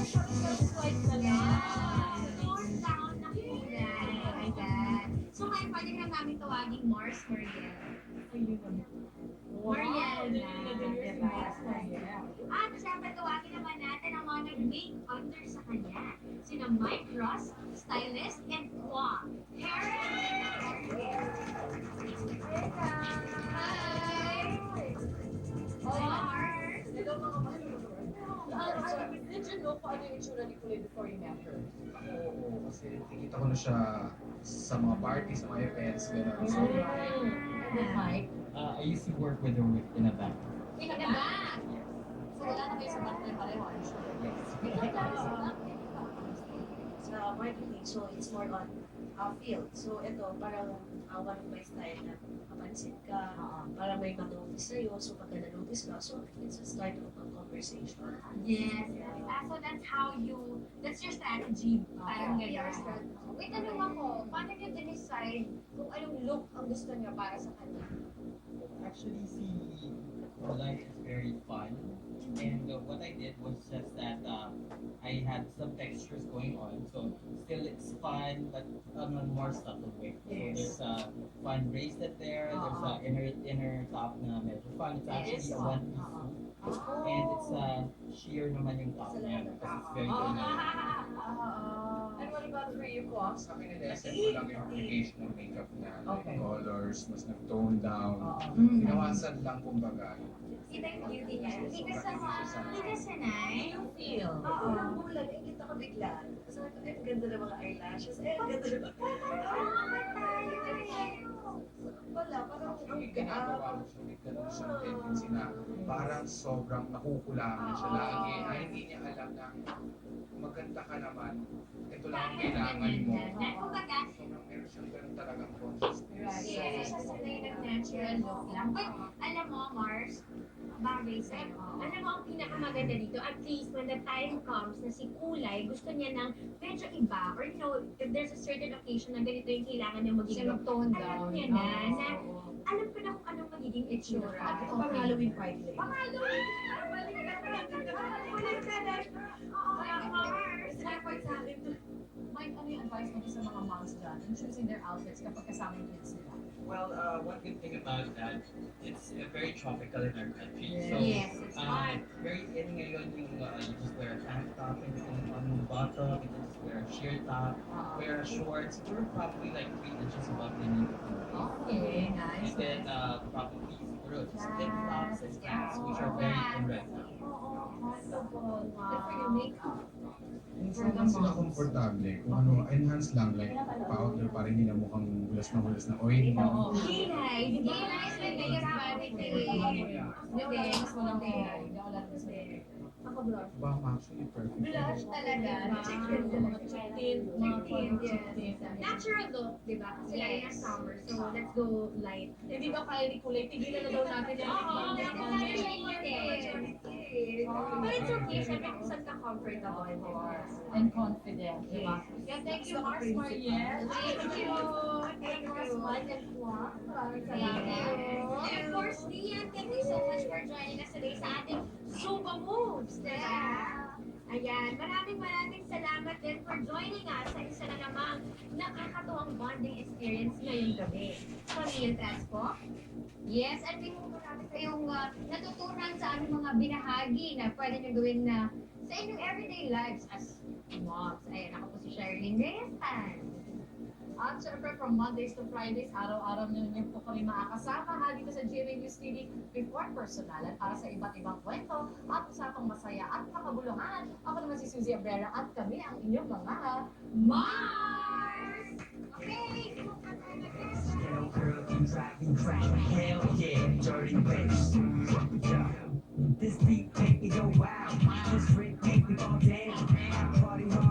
Swipe na lang. Tone down na kulay. Ayan. So ngayon, pwede na namin tawagin Mars Mariel. Ayun naman. Mariel na. Diba? Yeah. At syempre, tawagin naman natin ang mga nag-make under sa kanya. Sina Mike Ross, stylist, and Kwa. Hi! Mars! Hello mga mahal. Did you know kung ano yung itsura ni Kulay before you met her? Oo, kasi nakikita ko na siya sa mga party, sa mga events, gano'n. So, And then Mike, I used to work with her in a bank. in a Diba? bag. So wala na kayo sa bag na pareho, I'm sure. Sa marketing, so it's more on field. So ito, parang one of my style na mapansin ka, para may ma-notice sa'yo. So pagka na-notice ka, so it's a start of a conversation. Yes. So that's your strategy. Parang gano'n. Wait, tanong ako, paano niyo din-decide kung anong look ang gusto niyo para sa kanya? Actually, si life is very fun. And what I did was just that I had some textures going on. So still it's fun, but on a more subtle way. So there's a fun bracelet there. There's a inner top na medyo fun. It's actually a one piece suit. And it's sheer naman yung top niya because it's very dramatic. And what about for you, Kwa? sa akin, in-lesson ko lang yung application ng makeup niya. Okay. Like colors, mas nag-tone down. Mm. Ginawasan lang kumbaga. Kita yung beauty niya. Hindi ka sanay. You feel? Parang bulan, kita ko bigla. Sabi ko, ang ganda ng mga eyelashes. Ang ganda ng wala, parang Yung ginagawa mo siya, may ganun siyang tendency na parang sobrang nakukulangan siya lagi. Na hindi niya alam na maganda ka naman. Ito lang ang kailangan mo. Kumbaga, Sobrang meron siyang ganun talagang consciousness. hindi siya sanay ng natural look lang. But alam mo, Mars, bagay sa'yo. Alam mo, ang pinakamaganda dito, at least when the time comes na si Kulay, gusto niya ng medyo iba, or you know, if there's a certain occasion na ganito yung kailangan niya maging Siya mag-tone alam down. niya na alam ko na kung anong magiging itsura. At ito pang Halloween party lang. Pang-Halloween! Balik ka na. Oo, Mars. Point sa akin, Mike, ano yung advice mo sa mga moms dyan in choosing their outfits kapag kasama yung kids nila? Well, one good thing about that, it's very tropical in our country. So, Yes, it's hot. very in ngayon yung you just wear a tank top and on the bottom, you can just wear a sheer top, wear shorts. We're probably like 3 inches above the knee. Okay, nice. And then probably just flip tops and pants, which are very in right now. Good for your makeup. Minsan lang sila komportable. Kung ano, enhance lang. Like, powder pa rin nila mukhang hulas na oil. Oo. Kilay. Kilay is the biggest quality. Hindi, mas walang kulay. Hindi ako lang gusto. Ako blush. Ba, actually, perfect. Blush talaga. Chicken, mga chick tint, mga color chick tint. Natural look, di ba? Kasi lalo na summer. So, let's go light. Hindi daw kaya ni Kulay, tigilan na daw natin yan. Oo, dahil siya init. But it's okay. Siyempre kung saan ka comfortable. And confident, di ba? Yeah, thank you, Mars Mariel. Thank you. Thank you, Mars Mariel. And of course, Rian, thank you so much for joining us today sa ating Zumba Moves. Diba? Ayan, maraming salamat din for joining us sa isa na namang nakakatuwang bonding experience ngayong gabi. Pamilya Transpo. Yes, at may mga marami kayong natutunan sa aming mga binahagi na pwede nyo gawin na sa inyong everyday lives as moms. Ayan, ako po si Sherilyn Reyes-Tan. At syempre, from Mondays to Fridays, araw-araw nyo niyo po kami makakasama ha dito sa GMA News TV before personalan para sa iba't ibang kwento at usapang masaya at makabuluhan. Ako naman si Suzy Abrera at kami ang inyong mga Mars! Okay! Hell girl, you driving crack. Hell yeah, dirty bass. This beat make me go wild. This drink make me go down. Party hard.